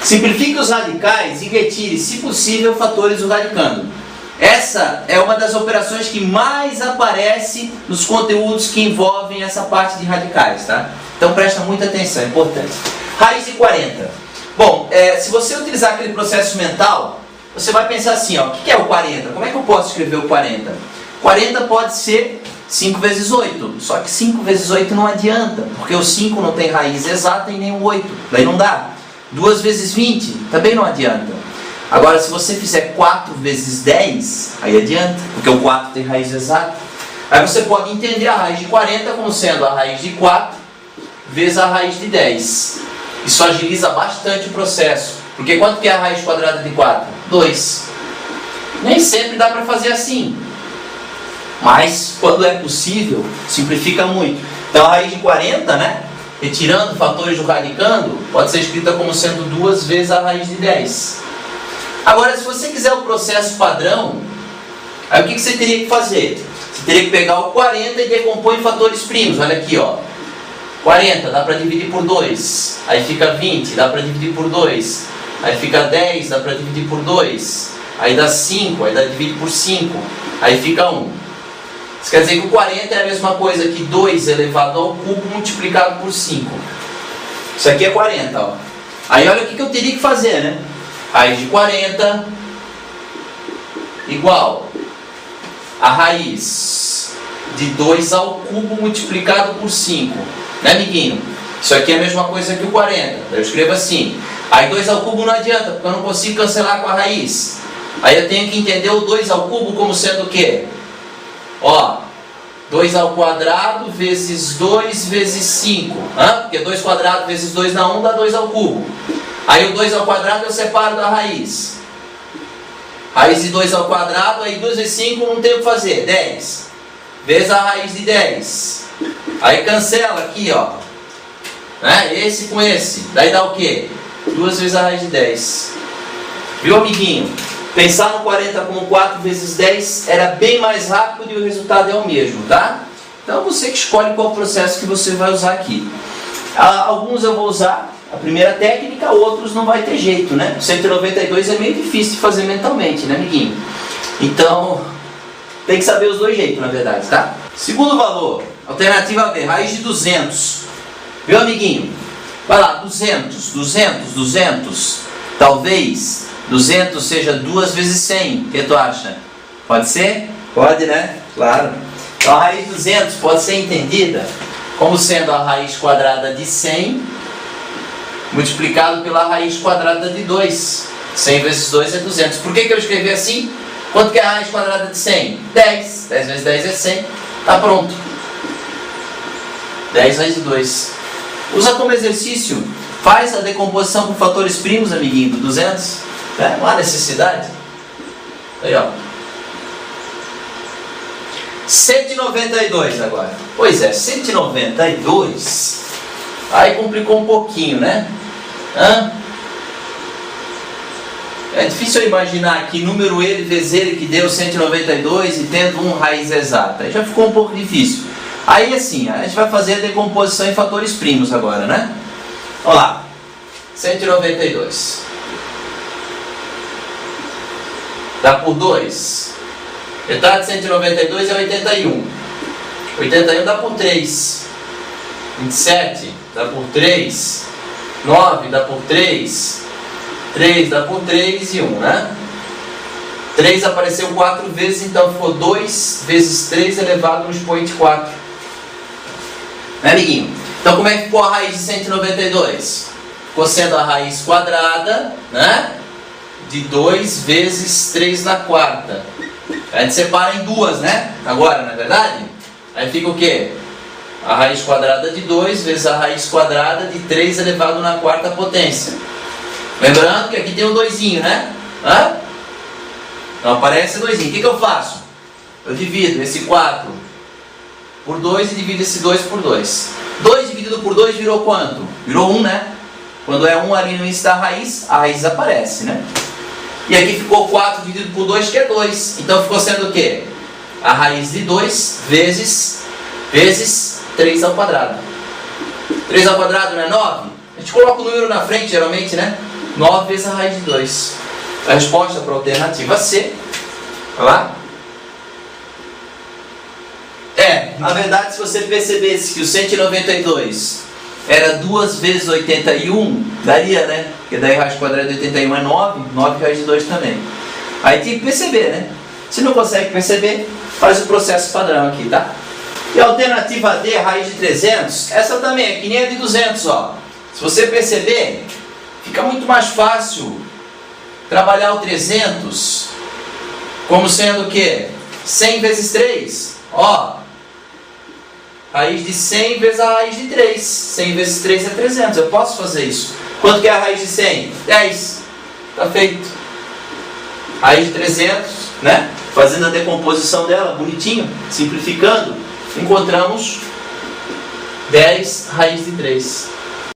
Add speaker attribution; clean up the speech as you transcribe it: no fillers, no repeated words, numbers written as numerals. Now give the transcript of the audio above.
Speaker 1: Simplifique os radicais e retire, se possível, fatores do radicando. Essa é uma das operações que mais aparece nos conteúdos que envolvem essa parte de radicais, tá? Então presta muita atenção, é importante. Raiz de 40. Bom, se você utilizar aquele processo mental, você vai pensar assim, ó, o que é o 40? Como é que eu posso escrever o 40? 40 pode ser 5 vezes 8, só que 5 vezes 8 não adianta, porque o 5 não tem raiz exata e nem o 8, daí não dá. 2 vezes 20 também não adianta. Agora, se você fizer 4 vezes 10, aí adianta, porque o 4 tem raiz exata. Aí você pode entender a raiz de 40 como sendo a raiz de 4 vezes a raiz de 10. Isso agiliza bastante o processo, porque quanto que é a raiz quadrada de 4? 2. Nem sempre dá para fazer assim, mas quando é possível, simplifica muito. Então a raiz de 40, né? Retirando fatores do radicando, pode ser escrita como sendo 2 vezes a raiz de 10. Agora, se você quiser o processo padrão, aí o que você teria que fazer? Você teria que pegar o 40 e decompor em fatores primos. Olha aqui, ó. 40 dá para dividir por 2. Aí fica 20, dá para dividir por 2. Aí fica 10, dá para dividir por 2. Aí dá 5, aí dá dividir por 5. Aí fica 1. Isso quer dizer que o 40 é a mesma coisa que 2 elevado ao cubo multiplicado por 5. Isso aqui é 40, ó. Aí olha o que eu teria que fazer, né? Raiz de 40 igual a raiz de 2 ao cubo multiplicado por 5. Né, amiguinho? Isso aqui é a mesma coisa que o 40. Eu escrevo assim. Aí 2 ao cubo não adianta, porque eu não consigo cancelar com a raiz. Aí eu tenho que entender o 2 ao cubo como sendo o quê? Ó, 2 ao quadrado vezes 2 vezes 5. Porque 2 quadrado vezes 2 dá 1, dá 2 ao cubo. Aí o 2 ao quadrado eu separo da raiz. Raiz de 2 ao quadrado, aí 2 vezes 5 não tem o que fazer. 10. Vezes a raiz de 10. Aí cancela aqui, ó. Né? Esse com esse. Daí dá o quê? 2 vezes a raiz de 10. Viu, amiguinho? Pensar no 40 como 4 vezes 10 era bem mais rápido e o resultado é o mesmo, tá? Então você que escolhe qual processo que você vai usar aqui. Alguns eu vou usar a primeira técnica, outros não vai ter jeito, né? 192 é meio difícil de fazer mentalmente, né, amiguinho? Então, tem que saber os dois jeitos, na verdade, tá? Segundo valor, alternativa B, raiz de 200. Viu, amiguinho? Vai lá, 200, 200, 200. Talvez 200 seja 2 vezes 100. O que tu acha? Pode ser? Pode, né? Claro. Então, a raiz de 200 pode ser entendida como sendo a raiz quadrada de 100 multiplicado pela raiz quadrada de 2. 100 vezes 2 é 200. Por que eu escrevi assim? Quanto que é a raiz quadrada de 100? 10. 10 vezes 10 é 100. Tá pronto. 10 raiz de 2. Usa como exercício. Faz a decomposição por fatores primos, amiguinho, do 200. Não há necessidade. Aí, ó. 192 agora. Pois é, 192. Aí complicou um pouquinho, né? É difícil eu imaginar aqui número ele vezes ele que deu 192 e tendo um raiz exata. Aí já ficou um pouco difícil. Aí assim, a gente vai fazer a decomposição em fatores primos agora, né? Vamos lá. 192. Dá por 2. Metade de 192 é 81. 81 dá por 3. 27 dá por 3. 9 dá por 3. 3 dá por 3 e 1, né? 3 apareceu 4 vezes, então ficou 2 vezes 3 elevado no expoente 4. Né, amiguinho? Então como é que ficou a raiz de 192? Ficou sendo a raiz quadrada, né? De 2 vezes 3 na quarta. A gente separa em duas, né? Agora, não é verdade? Aí fica o quê? A raiz quadrada de 2 vezes a raiz quadrada de 3 elevado na quarta potência. Lembrando que aqui tem um 2, né? Então aparece 2. O que eu faço? Eu divido esse 4 por 2 e divido esse 2 por 2. 2 dividido por 2 virou quanto? Virou 1, né? Quando é 1 ali no início da raiz, a raiz aparece, né? E aqui ficou 4 dividido por 2, que é 2. Então ficou sendo o quê? A raiz de 2 vezes 3 ao quadrado. 3 ao quadrado não é 9? A gente coloca o número na frente, geralmente, né? 9 vezes a raiz de 2. A resposta para a alternativa C. Olha lá. Na verdade, se você percebesse que o 192 era 2 vezes 81, daria, né? Porque daí raiz quadrada de 81 é 9, 9 raiz de 2 também. Aí tem que perceber, né? Se não consegue perceber, faz o processo padrão aqui, tá? E a alternativa D, raiz de 300, essa também é que nem a de 200, ó. Se você perceber, fica muito mais fácil trabalhar o 300 como sendo o quê? 100 vezes 3, ó. Raiz de 100 vezes a raiz de 3. 100 vezes 3 é 300. Eu posso fazer isso. Quanto que é a raiz de 100? 10. Está feito. Raiz de 300, né? Fazendo a decomposição dela, bonitinho, simplificando, encontramos 10 raiz de 3.